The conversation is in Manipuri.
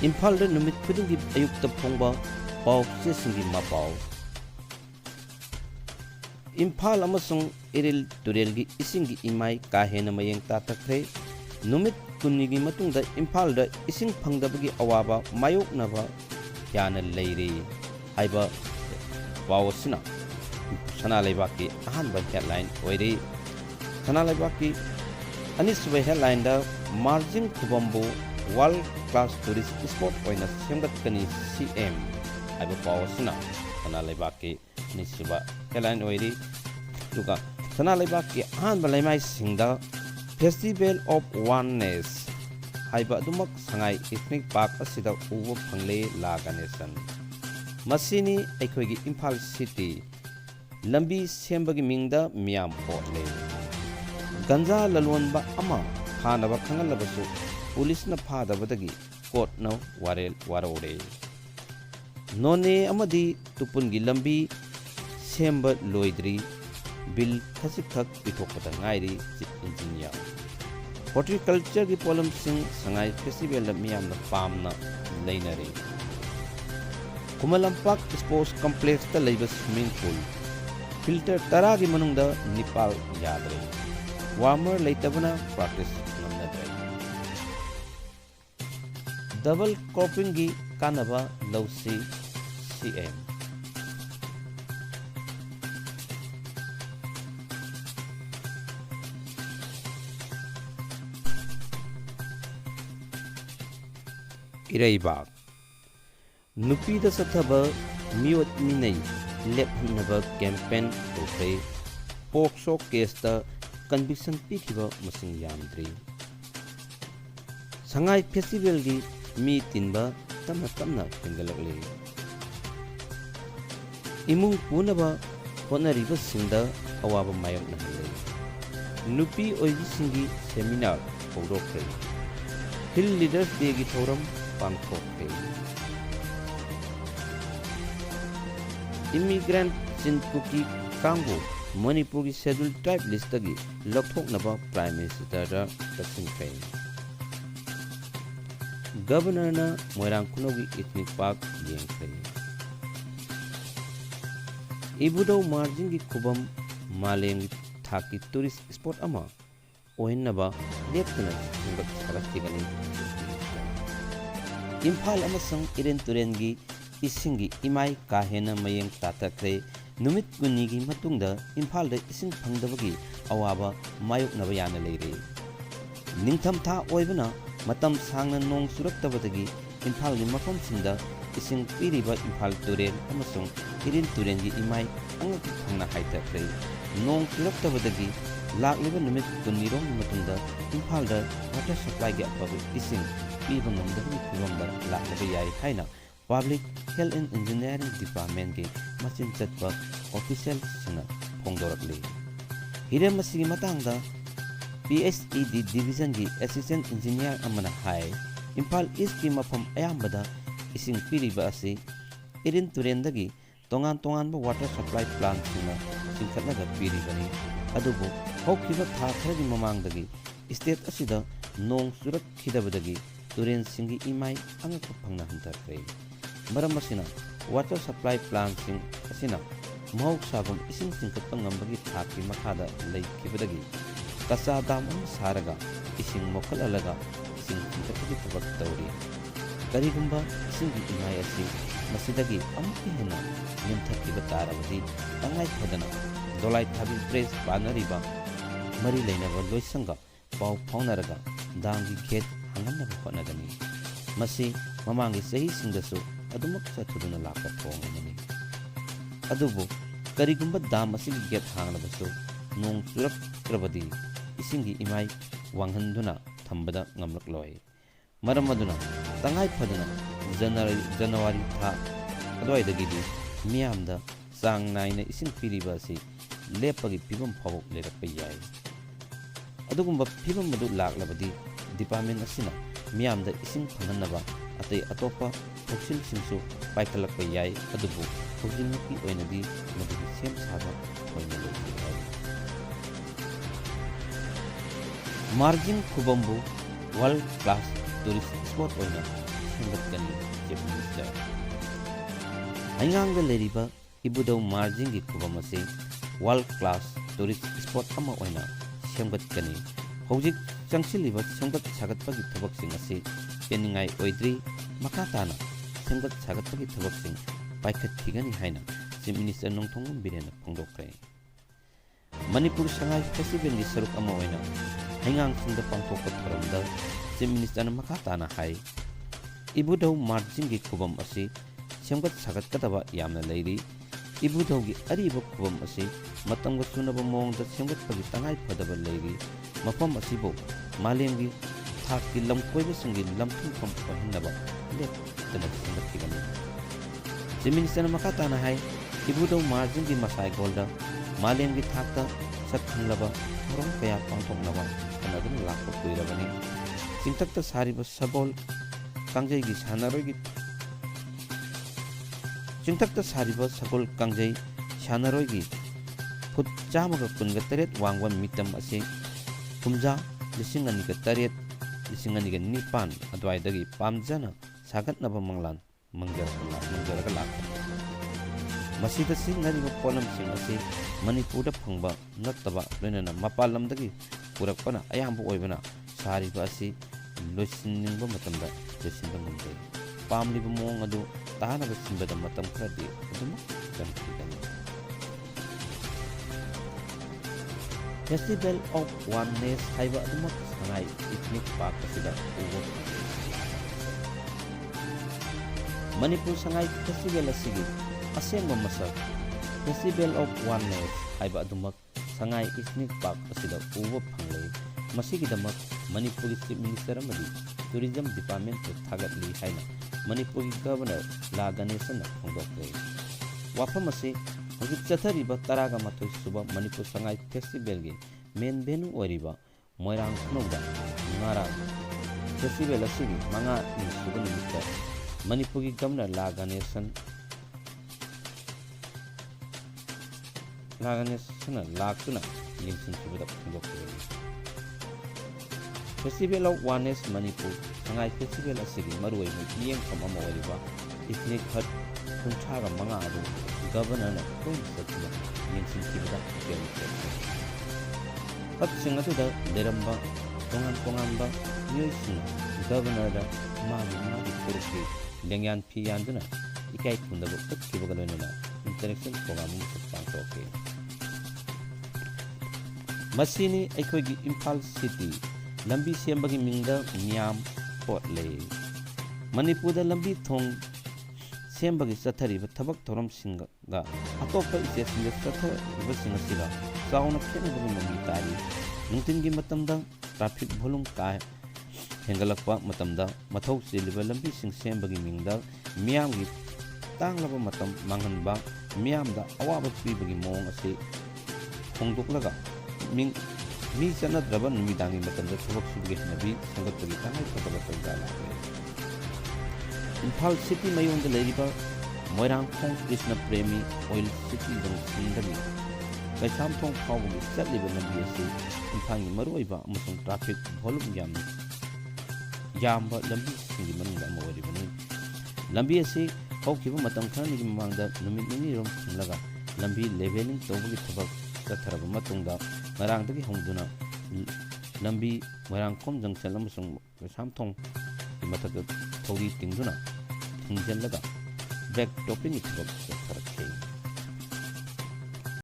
Imphal numit khudingi ayukta phongba paoche mapao. Imphal amasung iril turelgi isingi imai kahena mayeng tatakre numit kunigi matungda Imphal da ising phangdabagi awaba mayoknaba yana leiri haiba pawosina sana leibaki ahanba headline oiri sana leibaki anisba headline da margin kubambu world class tourist spot oina semgatkani CM haiba pawosina sana leibaki nisba headline oiri duga sana leibaki ahanba leimai singda Festival of Oneness haiba adumak sangai ethnic park asida uwa phangle laganesan masini aikhoigi Imphal city lambi sembagi mingda miyam potle ganja lalonba ama phanaba khangalbasu police na phadabadagi court na warel warore none amadi tupungi lambi semba loidri bill khasikhak pithokpata ngairi chief engineer horticulture gi polam sing sangai festival la miyam na pamna leinare kumalampak sports complex ta leiba swimming pool filter tara gi manungda nipal yadre warmer leitabana practice namnadre double cropping gi kanaba lawsi CM Iraibak Nupida Sathaba Miot Minay Lephanaba campaign Tokre Pokso case ta conviction pikiba masing yamdri Sangai festival gi mi tinba tamna tamna pengalakle Imung punaba honariba singda awaba mayok na hale Nupi oigi singi seminar hordokre Hill Leaders Day gi thoram Bangkok Immigrant Sinpuki Kango Manipuri Scheduled Tribe List agi Lokthoknaba Prime Minister Taksin Governor na Moirang Kunogi Ethnic Park Yengkhay Ibudo Margin gi Kubam Malem Thaki Tourist Spot ama Ohinnaba Leptana Singak Saraktigani Imphal amasang iren turengi isingi imai kahena mayeng tatakre numit kunigi matungda Imphal da ising phangdabagi awaba mayoknaba yana leire ningtham tha oibana matam sangna nong suraktabadagi Imphal gi mafam singda ising piriba Imphal turen amasung iren turengi imai angak phangna haitakre nong suraktabadagi lakliba numit kunirong matungda Imphal da water supply gi apabu ising Even on the November, Latvia, China, Public Health and Engineering Department ke Machin Chatpa Official Sina Pongdorli. Hire Masigi Matanga PSED Division ki Assistant Engineer Amana Hai, Imphal East ki Mapam Ayambada ising piriba asi irin turendagi tongan water supply plant sina singkatnaga piribani adubu hokkiba tha kharagi mamangdagi state asida nong surak khidabadagi Turen singi imai angak phangna hantakre maram asina water supply plant sing asina mahok sagum ising singkat ngambagi thaki makhada leikibadagi kasa dam saraga ising mokal alaga ising singkatagi tabak tawri karigumba singi imai asi masidagi amki hena nimthakiba tarabadi tangai phadana dolai thabi press banariba mari leinaba loisanga pau phaunaraga dangi gate hangamnaba hotnagani masi mamangi sahi singdasu adumak chathuduna lakpa thongamani adubu karigumba dam asigi gate hangnabasu nong churakrabadi isingi imai wanghanduna thambada ngamlakloi maram aduna tangai phaduna January tha adwaidagidi miyamda sang naina ising piriba si lepagi pibam phawok lerakpa yai adugumba pibam madu laklabadi department asina miyamda ising phanganaba atai atopa thoksil singsu paikhalakpa yai adubu hojinki oinadi madu sem saba oina lei margin kubambu world class tourist spot oina ꯁꯦꯝꯒꯠꯀꯅꯤ ꯆꯤꯐ ꯃꯤꯅꯤꯁꯇꯔ ꯍꯩꯉꯥꯡꯗ ꯂꯩꯔꯤꯕ ꯏꯕꯨꯙꯧ ꯃꯥꯔꯖꯤꯡꯒꯤ ꯈꯨꯕꯝ ꯑꯁꯤ ꯋꯥꯔꯜꯗ ꯀ꯭ꯂꯥꯁ ꯇꯨꯔꯤꯁ ꯁ꯭ꯄꯣꯠ ꯑꯃ ꯑꯣꯏꯅ ꯁꯦꯝꯒꯠꯀꯅꯤ ꯍꯧꯖꯤꯛ ꯆꯪꯁꯤꯜꯂꯤꯕ ꯁꯦꯝꯒꯠ ꯁꯥꯒꯠꯄꯒꯤ ꯊꯕꯛꯁꯤꯡ ꯑꯁꯤ ꯄꯦꯟꯅꯤꯡꯉꯥꯏ ꯑꯣꯏꯗ꯭ꯔꯤ ꯃꯈꯥ ꯇꯥꯅ ꯁꯦꯝꯒꯠ ꯁꯥꯒꯠꯄꯒꯤ ꯊꯕꯛꯁꯤꯡ ꯄꯥꯏꯈꯠꯈꯤꯒꯅꯤ ꯍꯥꯏꯅ ꯆꯤꯐ ꯃꯤꯅꯤꯁꯇꯔ ꯅꯣꯡꯊꯣꯝꯕꯝ ꯕꯤꯔꯦꯟꯅ ꯐꯣꯡꯗꯣꯛꯈ꯭ꯔꯦ ꯃꯅꯤꯄꯨꯔ ꯁꯉꯥꯏ ꯐꯦꯁꯇꯤꯚꯦꯜꯒꯤ ꯁꯔꯨꯛ ꯑꯃ ꯑꯣꯏꯅ ꯍꯩꯉꯥꯡꯁꯤꯡꯗ ꯄꯥꯡꯊꯣꯛꯄ ꯊꯧꯔꯝꯗ ꯆꯤꯐ ꯃꯤꯅꯤꯁꯇꯔꯅ ꯃꯈꯥ ꯇꯥꯅ ꯍꯥꯏ ꯏꯕꯨꯙꯧ ꯃꯥꯔꯖꯤꯡꯒꯤ ꯈꯨꯕꯝ ꯑꯁꯤ ꯁꯦꯝꯒꯠ ꯁꯥꯒꯠꯀꯗꯕ ꯌꯥꯝꯅ ꯂꯩꯔꯤ ꯏꯕꯨꯙꯧꯒꯤ ꯑꯔꯤꯕ ꯈꯨꯕꯝ ꯑꯁꯤ ꯃꯇꯝꯒ ꯆꯨꯅꯕ ꯃꯑꯣꯡꯗ ꯁꯦꯝꯒꯠꯄꯒꯤ ꯇꯉꯥꯏꯐꯗꯕ ꯂꯩꯔꯤ ꯃꯐꯝ ꯑꯁꯤꯕꯨ ꯃꯥꯂꯦꯝꯒꯤ ꯊꯥꯛꯀꯤ ꯂꯝꯀꯣꯏꯕꯁꯤꯡꯒꯤ ꯂꯝꯊꯨꯡꯐꯝ ꯑꯣꯏꯍꯟꯅꯕ ꯂꯦꯞꯇꯅ ꯁꯦꯝꯒꯠꯈꯤꯕꯅꯤ ꯆꯤꯐ ꯃꯤꯅꯤꯁꯇꯔꯅ ꯃꯈꯥ ꯇꯥꯅ ꯍꯥꯏ ꯏꯕꯨꯙꯧ ꯃꯥꯔꯖꯤꯡꯒꯤ ꯃꯁꯥꯏꯒꯣꯜꯗ ꯃꯥꯂꯦꯝꯒꯤ ꯊꯥꯛꯇ ꯁꯛ ꯈꯪꯂꯕ ꯊꯧꯔꯝ ꯀꯌా ꯄꯥꯡꯊꯣꯛꯅꯕ ꯍꯣꯠꯅꯗꯨꯅ ꯂꯥꯛꯄ ꯀꯨꯏꯔꯕꯅꯤ ꯆꯤꯡꯊꯛꯇ ꯁꯥꯔꯤꯕ ꯁꯒꯣꯜ ꯀꯥꯡꯖꯩꯒꯤ ꯁꯥꯟꯅꯔꯣꯏꯒꯤ ꯐꯨꯠ 118 ꯋꯥꯡꯕ ꯃꯤꯇꯝ ꯑꯁꯤ ꯀꯨꯝꯖꯥ 2008 2009 ꯑꯗꯨꯋꯥꯏꯗꯒꯤ ꯄꯥꯝꯖꯅ ꯁꯥꯒꯠꯅꯕ ꯃꯪꯂꯥꯟ ꯃꯪꯖꯔꯒ ꯂꯥꯛꯄꯅꯤ ꯃꯁꯤꯗ ꯁꯤꯖꯤꯟꯅꯔꯤꯕ ꯄꯣꯠꯂꯝꯁꯤꯡ ꯑꯁꯤ ꯃꯅꯤꯄꯨꯔꯗ ꯐꯪꯕ ꯅꯠꯇꯕ ꯂꯣꯏꯅꯅ ꯃꯄꯥꯟ ꯂꯝꯗꯒꯤ ꯄꯨꯔꯛꯄꯅ ꯑꯌꯥꯝꯕ ꯑꯣꯏꯕꯅ ꯁꯥꯔꯤꯕ ꯑꯁꯤ ꯂꯣꯏꯁꯤꯟꯅꯤꯡꯕ ꯃꯇꯝꯗ ꯂꯣꯏꯁꯤꯟꯕ ꯉꯝꯗꯦ ꯄꯥꯝꯂꯤꯕ ꯃꯑꯣꯡ ꯑꯗꯨ ꯇꯥꯅꯕ ꯁꯤꯟꯕꯗ ꯃꯇꯝ ꯈꯔꯗꯤ ꯑꯗꯨꯃꯛ ꯆꯪꯈꯤꯒꯅꯤ ꯐꯦꯁꯇꯤꯚꯦꯜ ꯑꯣꯐ ꯋꯥꯟꯅꯦꯁ ꯍꯥꯏꯕ ꯑꯗꯨꯃꯛ ꯁꯉꯥꯏ ꯏꯊꯅꯤꯛ ꯄꯥꯔꯛ ꯑꯁꯤꯗ ꯎꯕ ꯃꯅꯤꯄꯨꯔ ꯁꯉꯥꯏ ꯐꯦꯁꯇꯤꯚꯦꯜ ꯑꯁꯤꯒꯤ ꯑꯁꯦꯡꯕ ꯃꯁꯛ ꯐꯦꯁꯇꯤꯚꯦꯜ ꯑꯣꯐ ꯋꯥꯟꯅꯦꯁ ꯍꯥꯏꯕ ꯑꯗꯨꯃꯛ ꯁꯉꯥꯏ ꯏꯊꯅꯤꯛ ꯄꯥꯔꯛ ꯑꯁꯤꯗ ꯎꯕ ꯐꯪꯂꯦ ꯃꯁꯤꯒꯤꯗꯃꯛ ꯃꯅꯤꯄꯨꯔꯒꯤ ꯆꯤꯐ ꯃꯤꯅꯤꯁꯇꯔ ꯑꯃꯗꯤ ꯇꯨꯔꯤꯖꯝ ꯗꯤꯄꯥꯔꯠꯃꯦꯟꯠꯄꯨ ꯊꯥꯒꯠꯂꯤ ꯍꯥꯏꯅ ꯃꯅꯤꯄꯨꯔꯒꯤ ꯒꯚꯔꯅꯔ ꯂꯥ ꯒꯅꯦꯁꯟꯅ ꯐꯣꯡꯗꯣꯛꯈ꯭ꯔꯦ ꯋꯥꯐꯝ ꯑꯁꯤ ꯍꯧꯖꯤꯛ ꯆꯠꯊꯔꯤꯕ 12 ꯁꯨꯕ ꯃꯅꯤꯄꯨꯔ ꯁꯉꯥꯏ ꯐꯦꯁꯇꯤꯚꯦꯜꯒꯤ ꯃꯦꯟ ꯚꯦꯅꯨ ꯑꯣꯏꯔꯤꯕ ꯃꯣꯏꯔꯥꯡ ꯈꯨꯅꯧꯗ ꯉꯔꯥꯡ ꯐꯦꯁꯇꯤꯚꯦꯜ ꯑꯁꯤꯒꯤ 5ꯅꯤ ꯁꯨꯕ ꯅꯨꯃꯤꯠꯇ ꯃꯅꯤꯄꯨꯔꯒꯤ ꯒꯚꯔꯅꯔ ꯂꯥ ꯒꯅꯦꯁꯟꯅ ꯂꯥꯛꯇꯨꯅ ꯌꯦꯡꯁꯤꯟꯈꯤꯕꯗ ꯐꯣꯡꯗꯣꯛꯈꯤꯕꯅꯤ festival of oneness Manipur Sangai festival ꯑꯁꯤꯒꯤ ꯃꯔꯨꯑꯣꯏꯕ ꯃꯤꯠꯌꯦꯡꯐꯝ ꯑꯃ ꯑꯣꯏꯔꯤꯕ ꯏꯊꯅꯤꯛ ꯍꯠ 35 ꯑꯗꯨ ꯒꯚꯔꯅꯔꯅ ꯇꯣꯏꯅ ꯆꯠꯇꯨꯅ ꯌꯦꯡꯁꯤꯟꯈꯤꯕꯗ ꯑꯄꯦꯟꯕ ꯄꯣꯛꯈꯤ ꯍꯠꯁꯤꯡ ꯑꯗꯨꯗ ꯂꯩꯔꯝꯕ ꯇꯣꯉꯥꯟꯕ ꯃꯤꯑꯣꯏꯁꯤꯡꯅ ꯒꯚꯔꯅꯔꯗ ꯃꯥꯒꯤ ꯐꯨꯔꯨꯞꯀꯤ ꯂꯦꯡꯌꯥꯟ ꯐꯤ ꯌꯥꯟꯗꯨꯅ ꯏꯀꯥꯏ ꯈꯨꯝꯅꯕ ꯎꯠꯈꯤꯕꯒ ꯂꯣꯏꯅꯅ ꯏꯟꯇꯔꯦꯛꯁꯟ ꯄ꯭ꯔꯣꯒ꯭ꯔꯥꯝ ꯑꯃꯁꯨ ꯄꯥꯡꯊꯣꯛꯈꯤ ꯃꯁꯤꯅꯤ ꯑꯩꯈꯣꯏꯒꯤ ꯏꯝꯐꯥꯜ ꯁꯤꯇꯤ ꯂꯝꯕꯤ ꯁꯦꯝꯕꯒꯤ ꯃꯤꯡꯗ ꯃꯤꯌꯥꯝ ꯄꯣꯠ ꯂꯩ ꯃꯅꯤꯄꯨꯔꯗ ꯂꯝꯕꯤ ꯊꯣꯡ ꯁꯦꯝꯕꯒꯤ ꯆꯠꯊꯔꯤꯕ ꯊꯕꯛ ꯊꯧꯔꯝꯁꯤꯡꯒ ꯑꯇꯣꯞꯄ ꯏꯁꯇꯦꯠꯁꯤꯡꯗ ꯆꯠꯊꯔꯤꯕꯁꯤꯡ ꯑꯁꯤꯒ ꯆꯥꯎꯅ ꯈꯦꯠꯅꯕꯒꯤ ꯃꯃꯤ ꯇꯥꯔꯤ ꯅꯨꯡꯊꯤꯟꯒꯤ ꯃꯇꯝꯗ ꯇ꯭ꯔꯥꯐꯤꯛ ꯚꯣꯂꯨꯝ ꯍꯦꯟꯒꯠꯂꯛꯄ ꯃꯇꯝꯗ ꯃꯊꯧ ꯆꯤꯜꯂꯤꯕ ꯂꯝꯕꯤꯁꯤꯡ ꯁꯦꯝꯕꯒꯤ ꯃꯤꯡꯗ ꯃꯤꯌꯥꯝꯒꯤ ꯇꯥꯡꯂꯕ ꯃꯇꯝ ꯃꯥꯡꯍꯟꯕ ꯃꯤꯌꯥꯝꯗ ꯑꯋꯥꯕ ꯄꯤꯕꯒꯤ ꯃꯑꯣꯡ ꯑꯁꯤ ꯍꯣꯡꯗꯣꯛꯂꯒ ꯃꯤ ꯆꯠꯅꯗ꯭ꯔꯕ ꯅꯨꯃꯤꯗꯥꯡꯒꯤ ꯃꯇꯝꯗ ꯊꯕꯛ ꯁꯨꯕꯒꯤ ꯍꯩꯅꯕꯤ ꯁꯦꯝꯒꯠꯄꯒꯤ ꯇꯉꯥꯏꯐꯗꯕ ꯇꯧꯗ ꯂꯥꯛꯂꯦ ꯏꯝꯐꯥꯜ ꯁꯤꯇꯤ ꯃꯌꯣꯟꯗ ꯂꯩꯔꯤꯕ ꯃꯣꯏꯔꯥꯡꯈꯣꯡ ꯀ꯭ꯔꯤꯁꯅ ꯄ꯭ꯔꯦꯃꯤ ꯑꯣꯏꯜ ꯁꯤꯇꯤ ꯖꯪꯁꯟꯗꯒꯤ ꯀꯩꯁꯥꯝꯊꯣꯡ ꯐꯥꯎꯕꯒꯤ ꯆꯠꯂꯤꯕ ꯂꯝꯕꯤ ꯑꯁꯤ ꯏꯝꯐꯥꯜꯒꯤ ꯃꯔꯨꯑꯣꯏꯕ ꯑꯃꯁꯨꯡ ꯇ꯭ꯔꯥꯐꯤꯛ ꯚꯣꯂꯨꯝ ꯌꯥꯝꯕ ꯂꯝꯕꯤꯁꯤꯡꯒꯤ ꯃꯅꯨꯡꯗ ꯑꯃ ꯑꯣꯏꯔꯤꯕꯅꯤ ꯂꯝꯕꯤ ꯑꯁꯤ ꯍꯧꯈꯤꯕ ꯃꯇꯝ ꯈꯔꯅꯤꯒꯤ ꯃꯃꯥꯡꯗ ꯅꯨꯃꯤꯠ 2ꯔꯣꯝ ꯊꯤꯡꯂꯒ ꯂꯝꯕꯤ ꯂꯦꯚꯦꯂꯤꯡ ꯇꯧꯕꯒꯤ ꯊꯕꯛ ꯆꯠꯊꯔꯕ ꯃꯇꯨꯡꯗ ꯉꯔꯥꯡꯗꯒꯤ ꯍꯧꯗꯨꯅ ꯂꯝꯕꯤ ꯃꯣꯏꯔꯥꯡꯈꯣꯝ ꯖꯪꯁꯟ ꯑꯃꯁꯨꯡ ꯀꯩꯁꯥꯝꯊꯣꯡꯒꯤ ꯃꯊꯛꯇ ꯊꯧꯔꯤ ꯇꯤꯡꯗꯨꯅ ꯊꯤꯡꯖꯤꯜꯂꯒ ꯕꯦꯛ ꯇꯣꯞꯄꯤꯡꯒꯤ ꯊꯕꯛ ꯆꯠꯊꯔꯛꯈꯤ